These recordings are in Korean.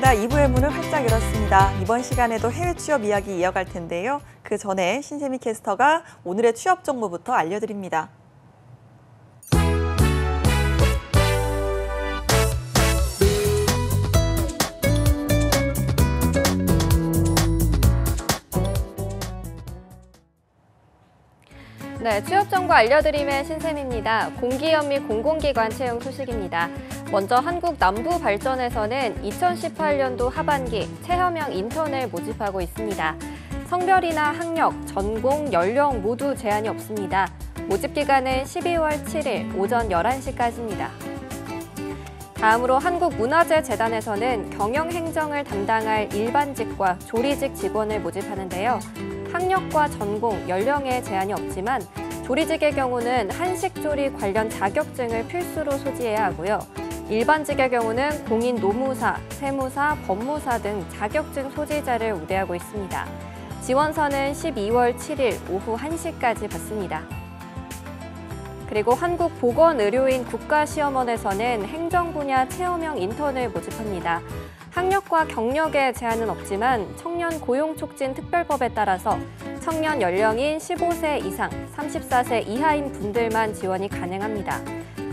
반갑습니다. 2부의 문을 활짝 열었습니다. 이번 시간에도 해외 취업 이야기 이어갈 텐데요. 그 전에 신세미 캐스터가 오늘의 취업 정보부터 알려드립니다. 네, 취업 정보 알려드림의 신샘입니다. 공기업 및 공공기관 채용 소식입니다. 먼저 한국 남부발전에서는 2018년도 하반기 체험형 인턴을 모집하고 있습니다. 성별이나 학력, 전공, 연령 모두 제한이 없습니다. 모집 기간은 12월 7일 오전 11시까지입니다. 다음으로 한국문화재재단에서는 경영행정을 담당할 일반직과 조리직 직원을 모집하는데요. 학력과 전공, 연령에 제한이 없지만 조리직의 경우는 한식조리 관련 자격증을 필수로 소지해야 하고요. 일반직의 경우는 공인 노무사, 세무사, 법무사 등 자격증 소지자를 우대하고 있습니다. 지원서는 12월 7일 오후 1시까지 받습니다. 그리고 한국보건의료인 국가시험원에서는 행정 분야 체험형 인턴을 모집합니다. 학력과 경력에 제한은 없지만 청년 고용촉진 특별법에 따라서 청년 연령인 15세 이상, 34세 이하인 분들만 지원이 가능합니다.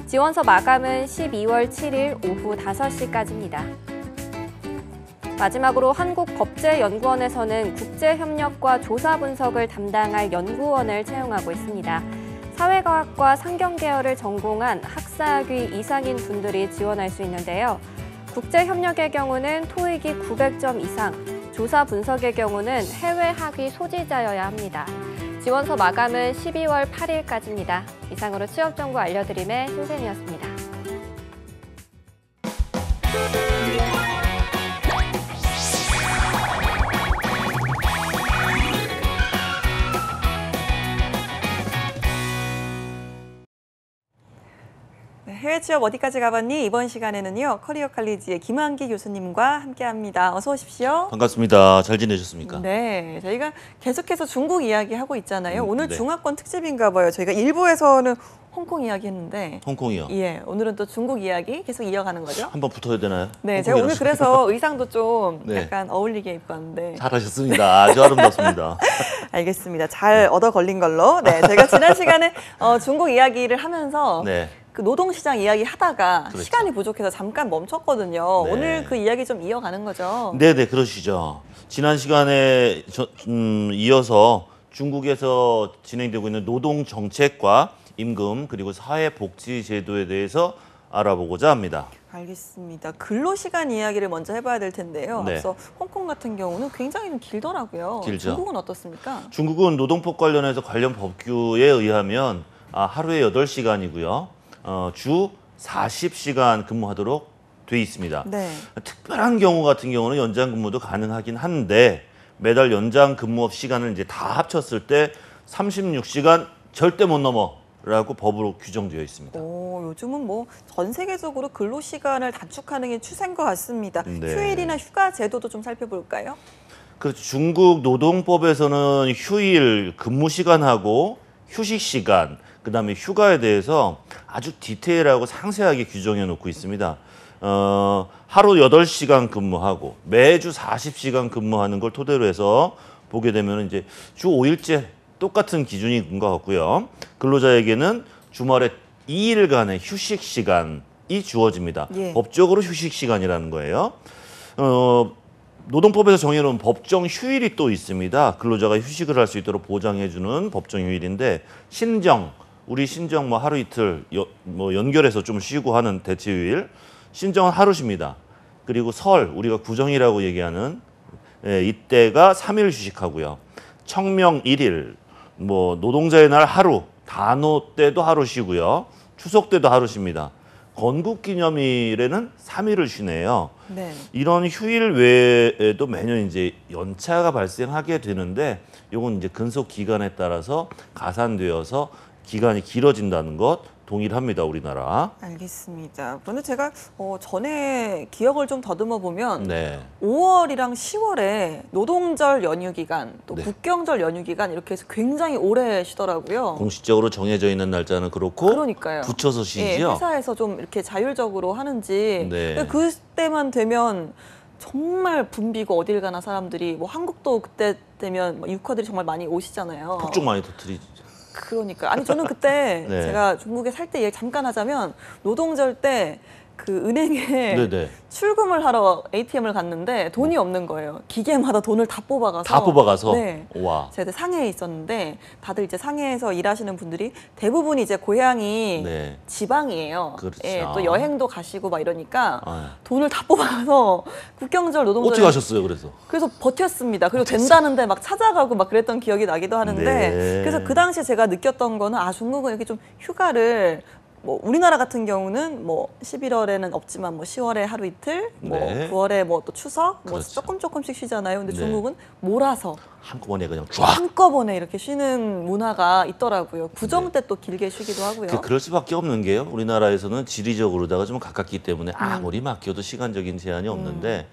지원서 마감은 12월 7일 오후 5시까지입니다. 마지막으로 한국법제연구원에서는 국제협력과 조사 분석을 담당할 연구원을 채용하고 있습니다. 사회과학과 상경계열을 전공한 학사학위 이상인 분들이 지원할 수 있는데요. 국제협력의 경우는 토익이 900점 이상, 조사 분석의 경우는 해외 학위 소지자여야 합니다. 지원서 마감은 12월 8일까지입니다. 이상으로 취업 정보 알려드림의 신샘이었습니다. 해외 취업 어디까지 가봤니? 이번 시간에는요. 커리어 칼리지의 김한기 교수님과 함께합니다. 어서 오십시오. 반갑습니다. 잘 지내셨습니까? 네, 저희가 계속해서 중국 이야기하고 있잖아요. 오늘 네. 중화권 특집인가 봐요. 저희가 일부에서는 홍콩 이야기했는데 홍콩이요? 예, 오늘은 또 중국 이야기 계속 이어가는 거죠? 한번 붙어야 되나요? 네, 제가 오늘 홍콩이라서. 그래서 의상도 좀 네. 약간 어울리게 입고 왔는데 잘하셨습니다. 아주 아름답습니다. 알겠습니다. 잘 얻어 걸린 걸로. 네, 제가 지난 시간에 중국 이야기를 하면서 네. 그 노동시장 이야기 하다가 그렇죠. 시간이 부족해서 잠깐 멈췄거든요. 네. 오늘 그 이야기 좀 이어가는 거죠? 네네, 그러시죠. 지난 시간에 이어서 중국에서 진행되고 있는 노동정책과 임금 그리고 사회복지제도에 대해서 알아보고자 합니다. 알겠습니다. 근로시간 이야기를 먼저 해봐야 될 텐데요. 네. 앞서 홍콩 같은 경우는 굉장히 좀 길더라고요. 길죠. 중국은 어떻습니까? 중국은 노동법 관련해서 관련 법규에 의하면 하루에 8시간이고요. 주 40시간 근무하도록 돼 있습니다. 네. 특별한 경우 같은 경우는 연장 근무도 가능하긴 한데 매달 연장 근무업 시간을 이제 다 합쳤을 때 36시간 절대 못 넘어라고 법으로 규정되어 있습니다. 요즘은 뭐 전 세계적으로 근로시간을 단축하는 게 추세인 것 같습니다. 네. 휴일이나 휴가 제도도 좀 살펴볼까요? 그렇죠. 중국 노동법에서는 휴일, 근무 시간하고 휴식 시간, 그다음에 휴가에 대해서 아주 디테일하고 상세하게 규정해 놓고 있습니다. 하루 8시간 근무하고 매주 40시간 근무하는 걸 토대로 해서 보게 되면 이제 주 5일째 똑같은 기준인 것 같고요. 근로자에게는 주말에 2일간의 휴식 시간이 주어집니다. 예. 법적으로 휴식 시간이라는 거예요. 노동법에서 정해놓은 법정 휴일이 또 있습니다. 근로자가 휴식을 할 수 있도록 보장해주는 법정 휴일인데 우리 신정 뭐 하루 이틀 연결해서 좀 쉬고 하는 대체휴일, 신정은 하루 쉽니다. 그리고 설, 우리가 구정이라고 얘기하는 이때가 3일 휴식하고요. 청명 1일, 노동자의 날 하루, 단오 때도 하루 쉬고요. 추석 때도 하루 쉽니다. 건국기념일에는 3일을 쉬네요. 네. 이런 휴일 외에도 매년 이제 연차가 발생하게 되는데 이건 이제 근속 기간에 따라서 가산되어서 기간이 길어진다는 것 동일합니다, 우리나라. 알겠습니다. 그런데 제가 전에 기억을 좀 더듬어 보면 네. 5월이랑 10월에 노동절 연휴 기간, 또 네. 국경절 연휴 기간 이렇게 해서 굉장히 오래 쉬더라고요. 공식적으로 정해져 있는 날짜는 그렇고 그러니까요. 붙여서 쉬죠. 예, 회사에서 좀 이렇게 자율적으로 하는지 네. 그때만 되면 정말 붐비고 어딜 가나 사람들이 뭐 한국도 그때 되면 뭐 유커들이 정말 많이 오시잖아요. 폭죽 많이 터뜨리죠. 그러니까 아니 저는 그때 네. 제가 중국에 살 때 얘기 잠깐 하자면 노동절 때 그 은행에 네네. 출금을 하러 ATM을 갔는데 돈이 없는 거예요. 기계마다 돈을 다 뽑아가서. 다 뽑아가서. 네. 와. 제가 그때 상해에 있었는데 다들 이제 상해에서 일하시는 분들이 대부분이 이제 고향이 네. 지방이에요. 그렇죠. 예, 또 여행도 가시고 막 이러니까 아, 돈을 다 뽑아가서 국경절 노동절 어떻게 하셨어요? 그래서 그래서 버텼습니다. 그리고 된다는데 막 찾아가고 막 그랬던 기억이 나기도 하는데 네. 그래서 그 당시에 제가 느꼈던 거는 아 중국은 이렇게 좀 휴가를 뭐 우리나라 같은 경우는 뭐 11월에는 없지만 뭐 10월에 하루 이틀, 뭐 네. 9월에 뭐 또 추석, 뭐 그렇죠. 조금씩 쉬잖아요. 근데 네. 중국은 몰아서 한꺼번에 그냥 쫙. 한꺼번에 이렇게 쉬는 문화가 있더라고요. 구정 때 또 길게 쉬기도 하고요. 그럴 수밖에 없는 게요. 우리나라에서는 지리적으로다가 좀 가깝기 때문에 아무리 막혀도 시간적인 제한이 없는데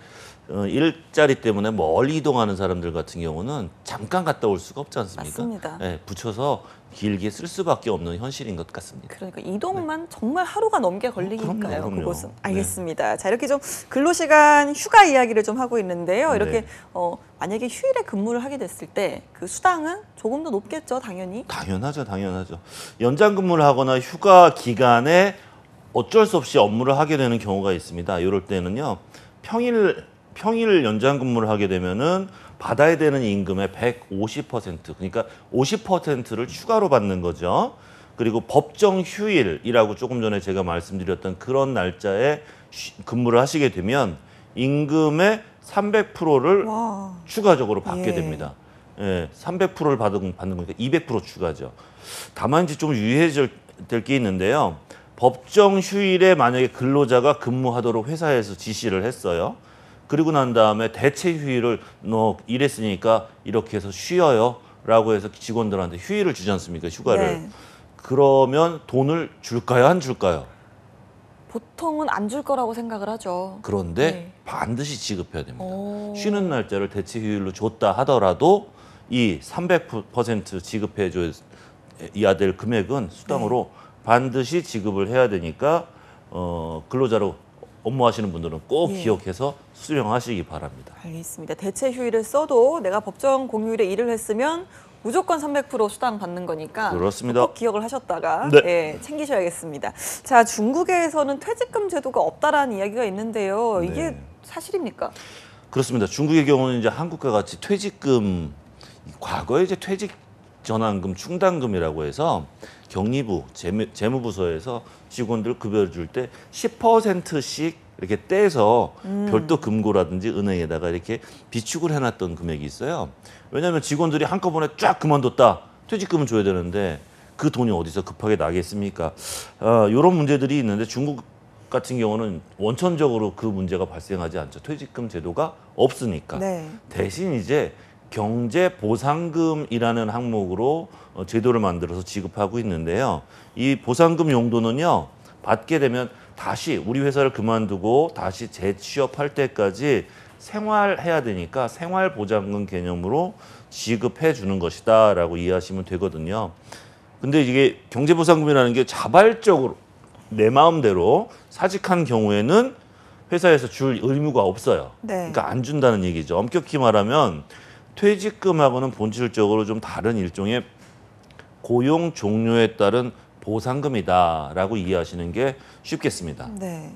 일자리 때문에 멀리 이동하는 사람들 같은 경우는 잠깐 갔다 올 수가 없지 않습니까? 맞습니다. 네, 붙여서 길게 쓸 수밖에 없는 현실인 것 같습니다. 그러니까 이동만 정말 하루가 넘게 걸리니까요. 그럼요. 그곳은. 네. 알겠습니다. 자 이렇게 좀 근로시간 휴가 이야기를 좀 하고 있는데요. 이렇게 네. 만약에 휴일에 근무를 하게 됐을 때 그 수당은 조금 더 높겠죠, 당연히. 당연하죠, 당연하죠. 연장 근무를 하거나 휴가 기간에 어쩔 수 없이 업무를 하게 되는 경우가 있습니다. 이럴 때는요, 평일 연장 근무를 하게 되면은 받아야 되는 임금의 150%, 그러니까 50%를 추가로 받는 거죠. 그리고 법정 휴일이라고 조금 전에 제가 말씀드렸던 그런 날짜에 근무를 하시게 되면 임금의 300%를 와. 추가적으로 받게 예. 됩니다. 예, 300%를 받는 거니까 200% 추가죠. 다만 이제 좀 유의해야 될 게 있는데요. 법정 휴일에 만약에 근로자가 근무하도록 회사에서 지시를 했어요. 그리고 난 다음에 대체 휴일을 너 일했으니까 이렇게 해서 쉬어요라고 해서 직원들한테 휴일을 주지 않습니까? 휴가를. 네. 그러면 돈을 줄까요? 안 줄까요? 보통은 안 줄 거라고 생각을 하죠. 그런데 네. 반드시 지급해야 됩니다. 오. 쉬는 날짜를 대체 휴일로 줬다 하더라도 이 300% 지급해줘야 될 금액은 수당으로 반드시 지급을 해야 되니까 근로자로 업무하시는 분들은 꼭 예. 기억해서 수령하시기 바랍니다. 알겠습니다. 대체 휴일을 써도 내가 법정 공휴일에 일을 했으면 무조건 300% 수당 받는 거니까 그렇습니다. 꼭 기억을 하셨다가 네. 예, 챙기셔야겠습니다. 자, 중국에서는 퇴직금 제도가 없다라는 이야기가 있는데요. 이게 네. 사실입니까? 그렇습니다. 중국의 경우는 이제 한국과 같이 퇴직금, 과거에 이제 퇴직 전환금, 충당금이라고 해서 경리부, 재무부서에서 직원들 급여를 줄 때 10%씩 이렇게 떼서 별도 금고라든지 은행에다가 이렇게 비축을 해놨던 금액이 있어요. 왜냐하면 직원들이 한꺼번에 쫙 그만뒀다. 퇴직금은 줘야 되는데 그 돈이 어디서 급하게 나겠습니까? 이런 문제들이 있는데 중국 같은 경우는 원천적으로 그 문제가 발생하지 않죠. 퇴직금 제도가 없으니까. 네. 대신 이제 경제보상금이라는 항목으로 제도를 만들어서 지급하고 있는데요. 이 보상금 용도는요, 받게 되면 다시 우리 회사를 그만두고 다시 재취업할 때까지 생활해야 되니까 생활보장금 개념으로 지급해 주는 것이다라고 이해하시면 되거든요. 근데 이게 경제보상금이라는 게 자발적으로 내 마음대로 사직한 경우에는 회사에서 줄 의무가 없어요. 네. 그러니까 안 준다는 얘기죠. 엄격히 말하면 퇴직금하고는 본질적으로 좀 다른 일종의 고용 종료에 따른 보상금이다라고 이해하시는 게 쉽겠습니다. 네.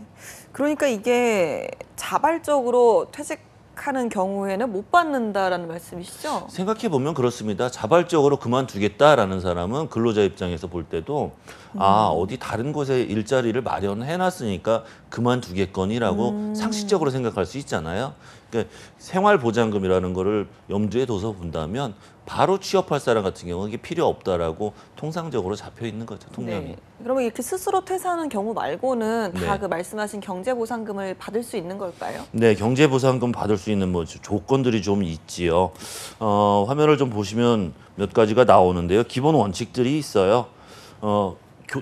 그러니까 이게 자발적으로 퇴직하는 경우에는 못 받는다라는 말씀이시죠? 생각해 보면 그렇습니다. 자발적으로 그만두겠다라는 사람은 근로자 입장에서 볼 때도 어디 다른 곳에 일자리를 마련해 놨으니까 그만두겠거니라고 상식적으로 생각할 수 있잖아요. 그러니까 생활보장금이라는 거를 염두에 둬서 본다면 바로 취업할 사람 같은 경우는 이게 필요 없다라고 통상적으로 잡혀 있는 거죠, 통념이. 네. 그러면 이렇게 스스로 퇴사하는 경우 말고는 다 네. 그 말씀하신 경제보상금을 받을 수 있는 걸까요? 네, 경제보상금 받을 수 있는 뭐 조건들이 좀 있지요. 화면을 좀 보시면 몇 가지가 나오는데요. 기본 원칙들이 있어요.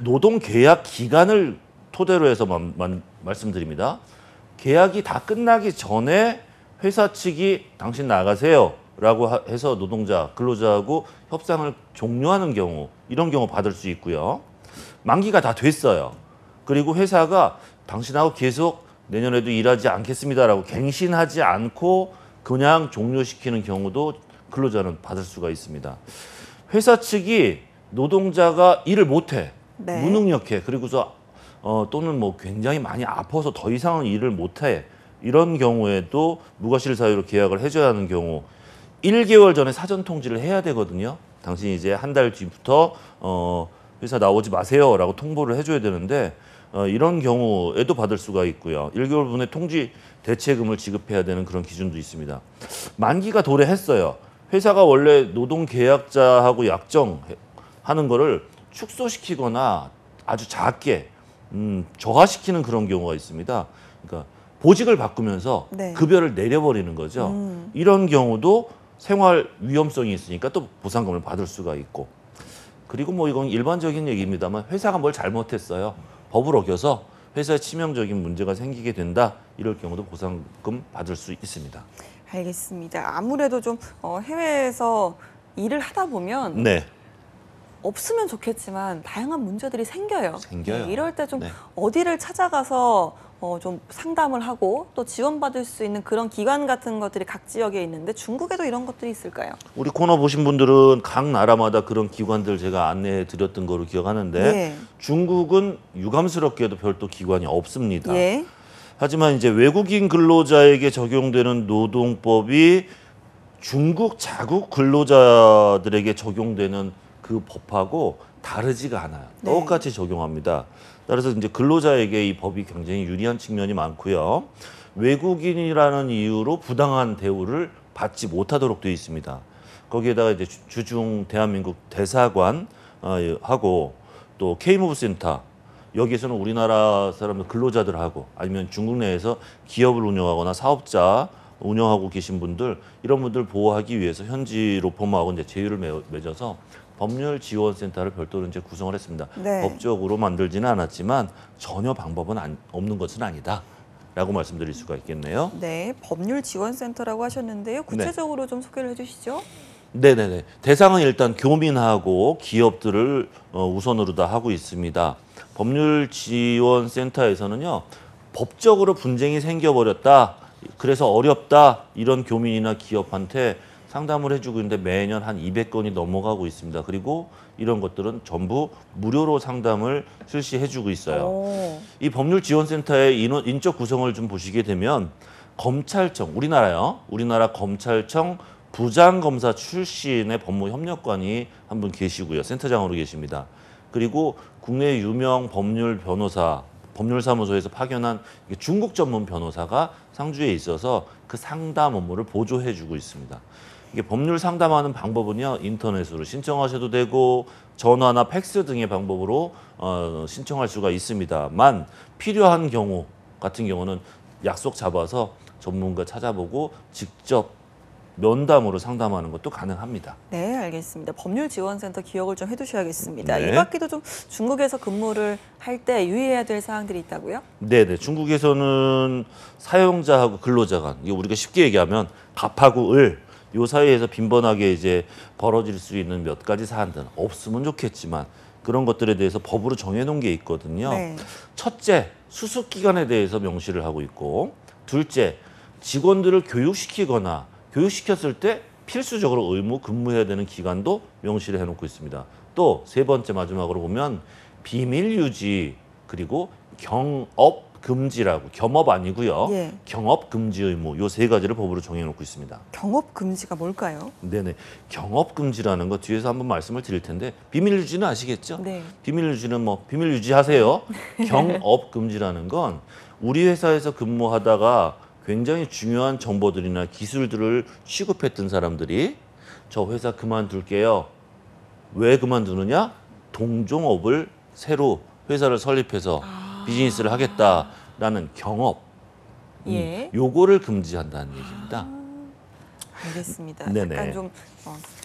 노동 계약 기간을 토대로 해서 말씀드립니다. 계약이 다 끝나기 전에 회사 측이 당신 나가세요 라고 해서 노동자, 근로자하고 협상을 종료하는 경우, 이런 경우 받을 수 있고요. 만기가 다 됐어요. 그리고 회사가 당신하고 계속 내년에도 일하지 않겠습니다라고 갱신하지 않고 그냥 종료시키는 경우도 근로자는 받을 수가 있습니다. 회사 측이 노동자가 일을 못해, 네. 무능력해, 그리고서 또는 뭐 굉장히 많이 아파서 더 이상은 일을 못해, 이런 경우에도 무과실 사유로 계약을 해줘야 하는 경우 1개월 전에 사전 통지를 해야 되거든요. 당신이 이제 한 달 뒤부터 회사 나오지 마세요라고 통보를 해줘야 되는데 이런 경우에도 받을 수가 있고요. 1개월 분에 통지 대체금을 지급해야 되는 그런 기준도 있습니다. 만기가 도래했어요. 회사가 원래 노동계약자하고 약정하는 거를 축소시키거나 아주 작게 저하시키는 그런 경우가 있습니다. 그러니까 보직을 바꾸면서 네. 급여를 내려버리는 거죠. 이런 경우도 생활 위험성이 있으니까 또 보상금을 받을 수가 있고, 그리고 뭐 이건 일반적인 얘기입니다만 회사가 뭘 잘못했어요. 법을 어겨서 회사에 치명적인 문제가 생기게 된다. 이럴 경우도 보상금 받을 수 있습니다. 알겠습니다. 아무래도 좀 해외에서 일을 하다 보면 네. 없으면 좋겠지만 다양한 문제들이 생겨요. 생겨요. 네, 이럴 때 좀 네. 어디를 찾아가서 좀 상담을 하고 또 지원받을 수 있는 그런 기관 같은 것들이 각 지역에 있는데 중국에도 이런 것들이 있을까요? 우리 코너 보신 분들은 각 나라마다 그런 기관들 제가 안내해 드렸던 거로 기억하는데 예. 중국은 유감스럽게도 별도 기관이 없습니다. 예. 하지만 이제 외국인 근로자에게 적용되는 노동법이 중국 자국 근로자들에게 적용되는 그 법하고 다르지가 않아요. 네. 똑같이 적용합니다. 따라서 이제 근로자에게 이 법이 굉장히 유리한 측면이 많고요. 외국인이라는 이유로 부당한 대우를 받지 못하도록 되어 있습니다. 거기에다가 이제 주중 대한민국 대사관 하고 또 K무브센터, 여기에서는 우리나라 사람들 근로자들하고 아니면 중국 내에서 기업을 운영하거나 사업자 운영하고 계신 분들, 이런 분들 보호하기 위해서 현지 로펌하고 이제 제휴를 맺어서 법률지원센터를 별도로 이제 구성을 했습니다. 네. 법적으로 만들지는 않았지만 전혀 방법은 없는 것은 아니다라고 말씀드릴 수가 있겠네요. 네, 법률지원센터라고 하셨는데요. 구체적으로 좀 소개를 해주시죠. 네네네. 대상은 일단 교민하고 기업들을 우선으로 다 하고 있습니다. 법률지원센터에서는요, 법적으로 분쟁이 생겨버렸다, 그래서 어렵다, 이런 교민이나 기업한테 상담을 해주고 있는데 매년 한 200건이 넘어가고 있습니다. 그리고 이런 것들은 전부 무료로 상담을 실시해주고 있어요. 오. 이 법률지원센터의 인적 구성을 좀 보시게 되면 검찰청, 우리나라 검찰청 부장검사 출신의 법무협력관이 한 분 계시고요. 센터장으로 계십니다. 그리고 국내 유명 법률 변호사, 법률사무소에서 파견한 중국 전문 변호사가 상주에 있어서 그 상담 업무를 보조해주고 있습니다. 이게 법률 상담하는 방법은요, 인터넷으로 신청하셔도 되고 전화나 팩스 등의 방법으로 신청할 수가 있습니다만, 필요한 경우 같은 경우는 약속 잡아서 전문가 찾아보고 직접 면담으로 상담하는 것도 가능합니다. 네, 알겠습니다. 법률지원센터 기억을 좀 해두셔야겠습니다. 네. 이 밖에도 좀 중국에서 근무를 할 때 유의해야 될 사항들이 있다고요? 네네. 중국에서는 사용자하고 근로자 간, 이게 우리가 쉽게 얘기하면 갑하고 을, 요 사이에서 빈번하게 이제 벌어질 수 있는 몇 가지 사안들, 없으면 좋겠지만 그런 것들에 대해서 법으로 정해놓은 게 있거든요. 네. 첫째, 수습 기간에 대해서 명시를 하고 있고, 둘째, 직원들을 교육시키거나 교육시켰을 때 필수적으로 의무 근무해야 되는 기간도 명시를 해놓고 있습니다. 또 세 번째, 마지막으로 보면 비밀 유지, 그리고 경업 금지라고, 겸업 아니고요. 예. 경업 금지 의무, 요 세 가지를 법으로 정해놓고 있습니다. 경업 금지가 뭘까요? 네네. 경업 금지라는 거 뒤에서 한번 말씀을 드릴 텐데, 비밀 유지는 아시겠죠? 네. 비밀 유지는 뭐 비밀 유지하세요. 경업 금지라는 건 우리 회사에서 근무하다가 굉장히 중요한 정보들이나 기술들을 취급했던 사람들이 저 회사 그만둘게요. 왜 그만두느냐? 동종업을 새로 회사를 설립해서 비즈니스를 하겠다라는 경업. 예. 요거를 금지한다는 얘기입니다. 알겠습니다. 네네. 약간 좀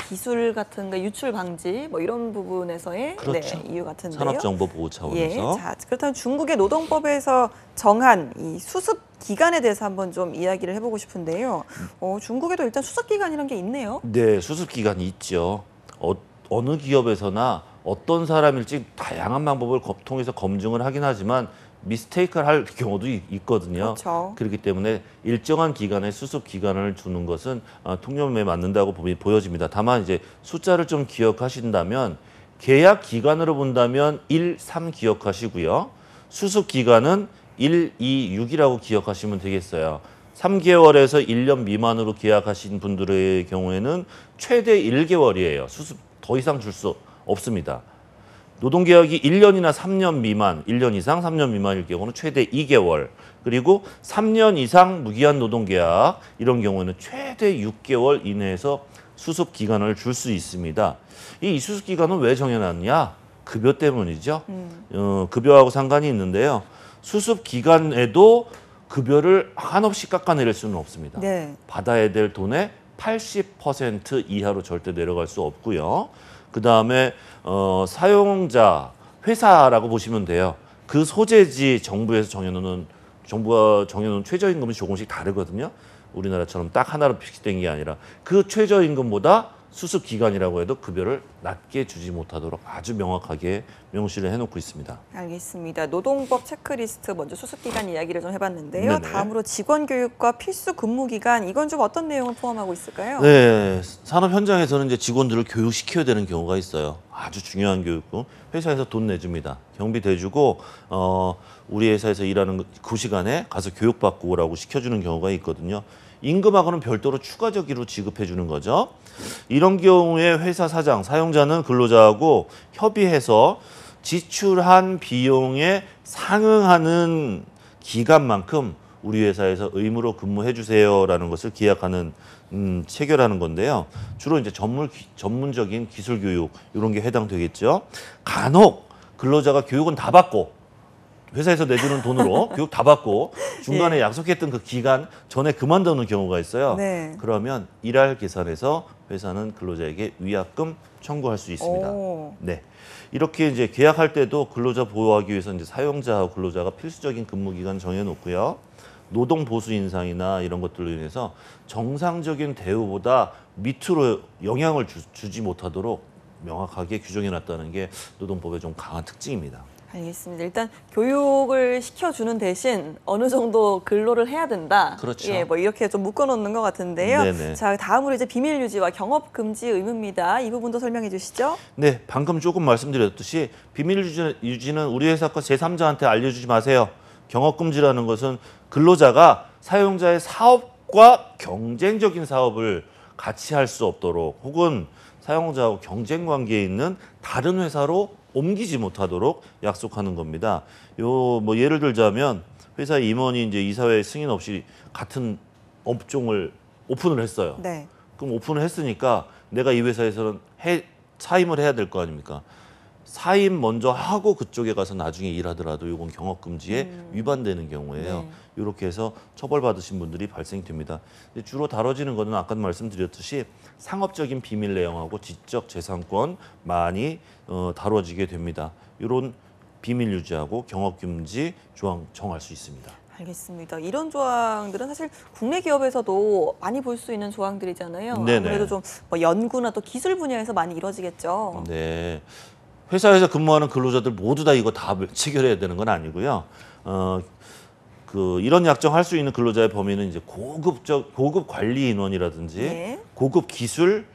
기술 같은 거 유출 방지 뭐 이런 부분에서의 그렇죠. 네, 이유 같은데요. 산업정보보호 예. 차원에서. 자, 그렇다면 중국의 노동법에서 정한 이 수습 기간에 대해서 한번 좀 이야기를 해보고 싶은데요. 중국에도 일단 수습 기간이라는 게 있네요. 네, 수습 기간이 있죠. 어느 기업에서나 어떤 사람일지 다양한 방법을 통해서 검증을 하긴 하지만 미스테이크를 할 경우도 있거든요. 그렇죠. 그렇기 때문에 일정한 기간의 수습 기간을 주는 것은 통념에 맞는다고 보여집니다. 다만 이제 숫자를 좀 기억하신다면 계약 기간으로 본다면 1, 3 기억하시고요. 수습 기간은 1, 2, 6이라고 기억하시면 되겠어요. 3개월에서 1년 미만으로 계약하신 분들의 경우에는 최대 1개월이에요. 수습 더 이상 줄 수 없습니다. 노동계약이 1년이나 3년 미만, 1년 이상 3년 미만일 경우는 최대 2개월, 그리고 3년 이상 무기한 노동계약 이런 경우에는 최대 6개월 이내에서 수습 기간을 줄 수 있습니다. 이 수습 기간은 왜 정해놨냐? 급여 때문이죠. 급여하고 상관이 있는데요. 수습 기간에도 급여를 한없이 깎아내릴 수는 없습니다. 네. 받아야 될 돈의 80% 이하로 절대 내려갈 수 없고요. 그다음에 사용자 회사라고 보시면 돼요. 그 소재지 정부가 정해놓은 최저임금이 조금씩 다르거든요. 우리나라처럼 딱 하나로 픽스된 게 아니라 그 최저임금보다 수습 기간이라고 해도 급여를 낮게 주지 못하도록 아주 명확하게 명시를 해놓고 있습니다. 알겠습니다. 노동법 체크리스트 먼저 수습 기간 이야기를 좀 해봤는데요. 네네. 다음으로 직원 교육과 필수 근무 기간 이건 좀 어떤 내용을 포함하고 있을까요? 네, 산업 현장에서는 이제 직원들을 교육시켜야 되는 경우가 있어요. 아주 중요한 교육도 회사에서 돈 내줍니다. 경비 대주고 우리 회사에서 일하는 그 시간에 가서 교육받고 오라고 시켜주는 경우가 있거든요. 임금하고는 별도로 추가적으로 지급해 주는 거죠. 이런 경우에 회사 사장, 사용자는 근로자하고 협의해서 지출한 비용에 상응하는 기간만큼 우리 회사에서 의무로 근무해 주세요라는 것을 기약하는 체결하는 건데요. 주로 이제 전문적인 기술 교육 이런 게 해당되겠죠. 간혹 근로자가 교육은 다 받고 회사에서 내주는 돈으로 교육 다 받고 중간에 약속했던 그 기간 전에 그만두는 경우가 있어요. 네. 그러면 일할 계산에서 회사는 근로자에게 위약금 청구할 수 있습니다. 오. 네. 이렇게 이제 계약할 때도 근로자 보호하기 위해서 이제 사용자하고 근로자가 필수적인 근무 기간 정해놓고요. 노동 보수 인상이나 이런 것들로 인해서 정상적인 대우보다 밑으로 영향을 주지 못하도록 명확하게 규정해놨다는 게 노동법의 좀 강한 특징입니다. 알겠습니다. 일단 교육을 시켜주는 대신 어느 정도 근로를 해야 된다. 그렇죠. 예, 뭐 이렇게 좀 묶어놓는 것 같은데요. 네네. 자, 다음으로 이제 비밀 유지와 경업 금지 의무입니다. 이 부분도 설명해 주시죠. 네, 방금 조금 말씀드렸듯이 비밀 유지는 우리 회사 거 제3자한테 알려주지 마세요. 경업금지라는 것은 근로자가 사용자의 사업과 경쟁적인 사업을 같이 할 수 없도록 혹은 사용자하고 경쟁 관계에 있는 다른 회사로 옮기지 못하도록 약속하는 겁니다. 뭐 예를 들자면 회사 임원이 이제 이사회 승인 없이 같은 업종을 오픈을 했어요. 네. 그럼 오픈을 했으니까 내가 이 회사에서는 사임을 해야 될 거 아닙니까? 사임 먼저 하고 그쪽에 가서 나중에 일하더라도 이건 경업금지에 위반되는 경우예요. 네. 이렇게 해서 처벌받으신 분들이 발생됩니다. 주로 다뤄지는 것은 아까 말씀드렸듯이 상업적인 비밀 내용하고 지적 재산권 많이 다뤄지게 됩니다. 이런 비밀 유지하고 경업금지 조항 정할 수 있습니다. 알겠습니다. 이런 조항들은 사실 국내 기업에서도 많이 볼 수 있는 조항들이잖아요. 네네. 아무래도 좀 뭐 연구나 또 기술 분야에서 많이 이루어지겠죠. 네. 회사에서 근무하는 근로자들 모두 다 이거 다 체결해야 되는 건 아니고요. 이런 약정할 수 있는 근로자의 범위는 이제 고급 관리 인원이라든지 네. 고급 기술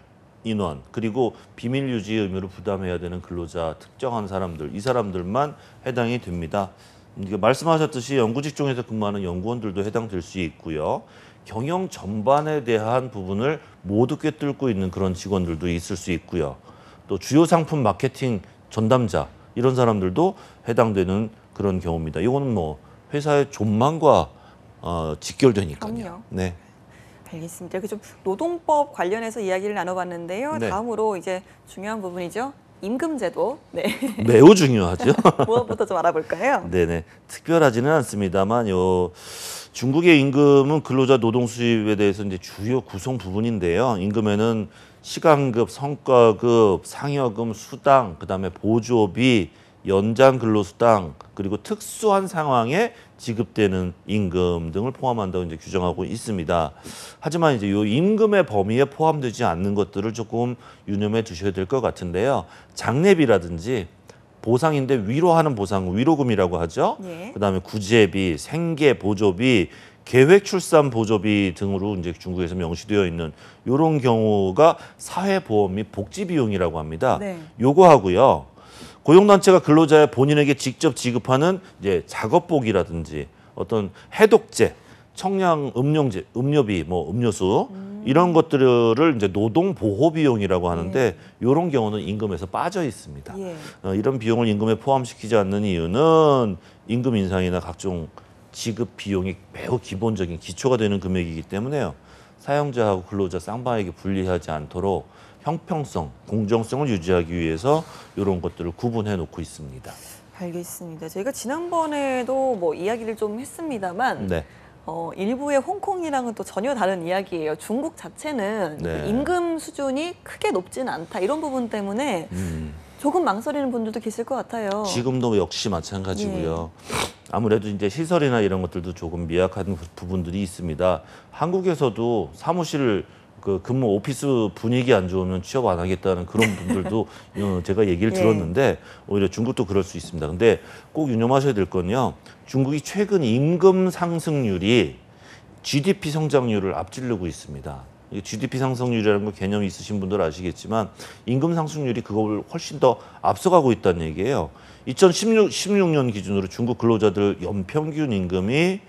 인원 그리고 비밀 유지 의무를 부담해야 되는 근로자 특정한 사람들 이 사람들만 해당이 됩니다. 말씀하셨듯이 연구 직종에서 근무하는 연구원들도 해당될 수 있고요. 경영 전반에 대한 부분을 모두 꿰뚫고 있는 그런 직원들도 있을 수 있고요. 또 주요 상품 마케팅 전담자 이런 사람들도 해당되는 그런 경우입니다. 이거는 뭐 회사의 존망과 직결되니까요. 그럼요. 네. 알겠습니다. 이렇게 좀 노동법 관련해서 이야기를 나눠봤는데요. 네. 다음으로 이제 중요한 부분이죠. 임금제도. 네. 매우 중요하죠. 무엇부터 좀 알아볼까요? 네네. 특별하지는 않습니다만 중국의 임금은 근로자 노동 수입에 대해서 이제 주요 구성 부분인데요. 임금에는 시간급, 성과급, 상여금, 수당, 그다음에 보조비, 연장 근로수당, 그리고 특수한 상황에 지급되는 임금 등을 포함한다고 이제 규정하고 있습니다. 하지만 이제 이 임금의 범위에 포함되지 않는 것들을 조금 유념해 두셔야 될 것 같은데요. 장례비라든지 보상인데 위로하는 보상, 위로금이라고 하죠. 예. 그다음에 구제비, 생계 보조비, 계획 출산 보조비 등으로 이제 중국에서 명시되어 있는 이런 경우가 사회보험 및 복지 비용이라고 합니다. 네. 요거 하고요. 고용단체가 근로자의 본인에게 직접 지급하는 이제 작업복이라든지 어떤 해독제, 청량 음용제, 음료비, 뭐 음료수 이런 것들을 이제 노동 보호 비용이라고 하는데 이런 경우는 임금에서 빠져 있습니다. 예. 이런 비용을 임금에 포함시키지 않는 이유는 임금 인상이나 각종 지급 비용이 매우 기본적인 기초가 되는 금액이기 때문에요. 사용자하고 근로자 쌍방에게 불리하지 않도록 형평성, 공정성을 유지하기 위해서 이런 것들을 구분해 놓고 있습니다. 알겠습니다. 저희가 지난번에도 뭐 이야기를 좀 했습니다만 네. 일부의 홍콩이랑은 또 전혀 다른 이야기예요. 중국 자체는 네. 그 임금 수준이 크게 높지는 않다. 이런 부분 때문에 조금 망설이는 분들도 계실 것 같아요. 지금도 역시 마찬가지고요. 아무래도 이제 시설이나 이런 것들도 조금 미약한 부분들이 있습니다. 한국에서도 사무실 그 근무 오피스 분위기 안 좋으면 취업 안 하겠다는 그런 분들도 제가 얘기를 들었는데 오히려 중국도 그럴 수 있습니다. 근데 꼭 유념하셔야 될 건요. 중국이 최근 임금 상승률이 GDP 성장률을 앞지르고 있습니다. 이게 GDP 상승률이라는 거 개념이 있으신 분들 아시겠지만 임금 상승률이 그걸 훨씬 더 앞서가고 있다는 얘기예요. 2016년 기준으로 중국 근로자들 연평균 임금이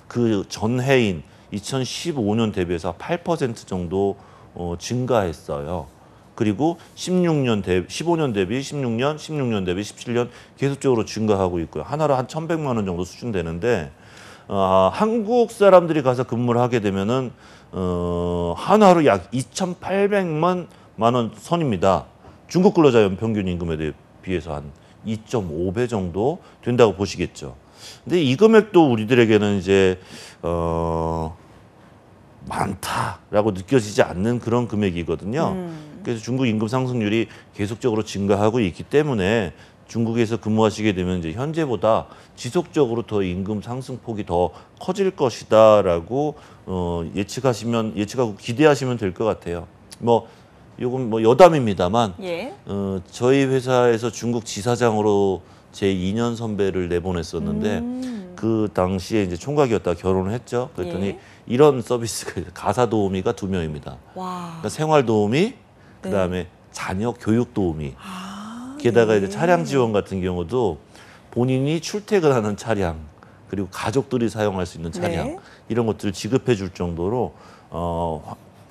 그 전해인 2015년 대비해서 8% 정도 증가했어요. 그리고 15년 대비 16년 대비 17년 계속적으로 증가하고 있고요. 하나로 한 1,100만 원 정도 수준 되는데 한국 사람들이 가서 근무를 하게 되면은 하나로 약 2,800만 원 선입니다. 중국 근로자 연평균 임금에 비해서 한 2.5배 정도 된다고 보시겠죠. 근데 이 금액도 우리들에게는 이제 많다라고 느껴지지 않는 그런 금액이거든요. 그래서 중국 임금 상승률이 계속적으로 증가하고 있기 때문에 중국에서 근무하시게 되면 이제 현재보다 지속적으로 더 임금 상승폭이 더 커질 것이다라고 예측하고 기대하시면 될 것 같아요. 뭐 이건 뭐 여담입니다만 예. 저희 회사에서 중국 지사장으로 제 2년 선배를 내보냈었는데 그 당시에 이제 총각이었다 결혼을 했죠. 그랬더니 예. 이런 서비스가 가사 도우미가 2명입니다. 와. 그러니까 생활 도우미, 그다음에 자녀 교육 도우미. 게다가 네. 이제 차량 지원 같은 경우도 본인이 출퇴근하는 차량 그리고 가족들이 사용할 수 있는 차량 네. 이런 것들을 지급해 줄 정도로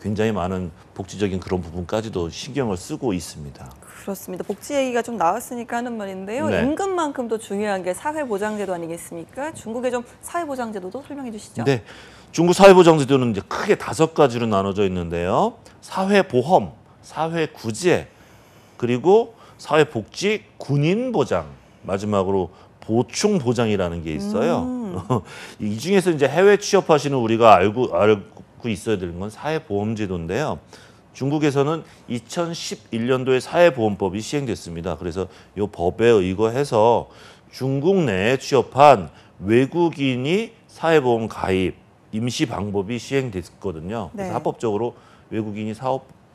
굉장히 많은 복지적인 그런 부분까지도 신경을 쓰고 있습니다. 그렇습니다. 복지 얘기가 좀 나왔으니까 하는 말인데요. 네. 임금만큼 더 중요한 게 사회보장제도 아니겠습니까? 중국의 좀 사회보장제도도 설명해 주시죠. 네, 중국 사회보장제도는 이제 크게 5가지로 나눠져 있는데요. 사회보험, 사회구제, 그리고 사회복지, 군인보장, 마지막으로 보충보장이라는 게 있어요. 이 중에서 이제 해외 취업하시는 우리가 알고 있어야 되는 건 사회보험제도인데요. 중국에서는 2011년도에 사회보험법이 시행됐습니다. 그래서 이 법에 의거해서 중국 내에 취업한 외국인이 사회보험 가입 임시 방법이 시행됐거든요. 그래서 네. 합법적으로 외국인이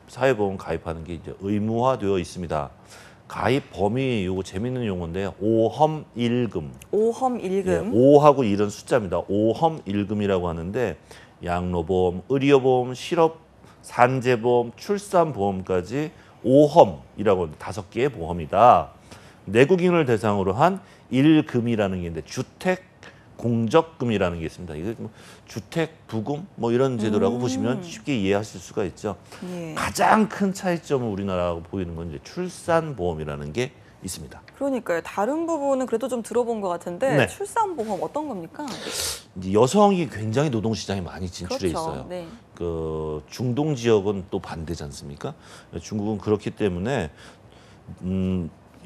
사회보험 가입하는 게 이제 의무화되어 있습니다. 가입 범위 요거 재밌는 용어인데요. 오험일금. 오험일금. 예, 5하고 1은 숫자입니다. 오험일금이라고 하는데 양로보험, 의료보험, 실업, 산재보험, 출산보험까지 오험이라고 5개의 보험이다. 내국인을 대상으로 한 일금이라는 게 있는데 주택 공적금이라는 게 있습니다. 이게 뭐 주택 부금 뭐 이런 제도라고 보시면 쉽게 이해하실 수가 있죠. 예. 가장 큰 차이점을 우리나라하고 보이는 건 이제 출산보험이라는 게 있습니다. 그러니까요. 다른 부분은 그래도 좀 들어본 것 같은데 네. 출산보험 어떤 겁니까? 이제 여성이 굉장히 노동시장에 많이 진출해 그렇죠. 있어요. 네. 그 중동 지역은 또 반대지 않습니까? 중국은 그렇기 때문에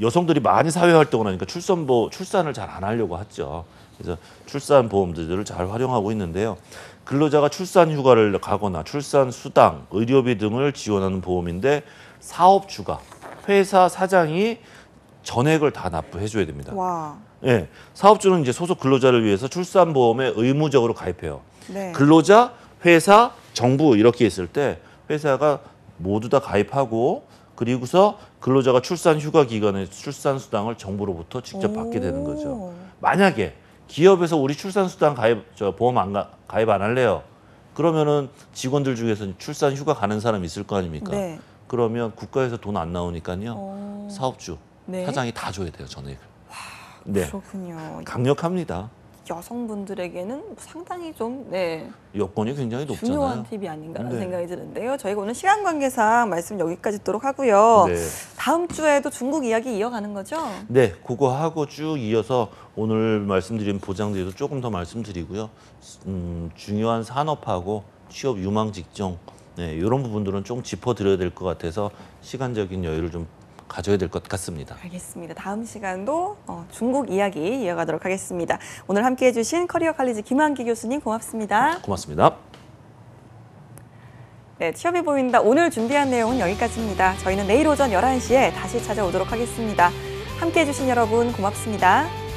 여성들이 많이 사회 활동을 하니까 출산을 잘 안 하려고 하죠. 그래서 출산 보험들을 잘 활용하고 있는데요. 근로자가 출산 휴가를 가거나 출산 수당, 의료비 등을 지원하는 보험인데 사업주가 회사 사장이 전액을 다 납부해 줘야 됩니다. 와. 예. 사업주는 이제 소속 근로자를 위해서 출산 보험에 의무적으로 가입해요. 네. 근로자, 회사, 정부 이렇게 있을 때 회사가 모두 다 가입하고 그리고서 근로자가 출산 휴가 기간에 출산 수당을 정부로부터 직접 받게 되는 거죠. 만약에 기업에서 우리 출산 수당 보험 가입 안 할래요. 그러면은 직원들 중에서 출산 휴가 가는 사람 있을 거 아닙니까? 네. 그러면 국가에서 돈 안 나오니까요. 사업주, 네. 사장이 다 줘야 돼요, 전액을. 네. 그렇군요. 강력합니다. 여성분들에게는 상당히 좀 네, 여건이 굉장히 높잖아요. 중요한 팁이 아닌가라는 네. 생각이 드는데요. 저희가 오늘 시간 관계상 말씀 여기까지 듣도록 하고요. 네. 다음 주에도 중국 이야기 이어가는 거죠? 네, 그거 하고 쭉 이어서 오늘 말씀드린 보장제도 조금 더 말씀드리고요. 중요한 산업하고 취업 유망 직종, 네, 이런 부분들은 좀 짚어드려야 될 것 같아서 시간적인 여유를 좀 가져야 될 것 같습니다. 알겠습니다. 다음 시간도 중국 이야기 이어가도록 하겠습니다. 오늘 함께해 주신 커리어 칼리지 김한기 교수님 고맙습니다. 고맙습니다. 네, 취업이 보인다. 오늘 준비한 내용은 여기까지입니다. 저희는 내일 오전 11시에 다시 찾아오도록 하겠습니다. 함께해 주신 여러분 고맙습니다.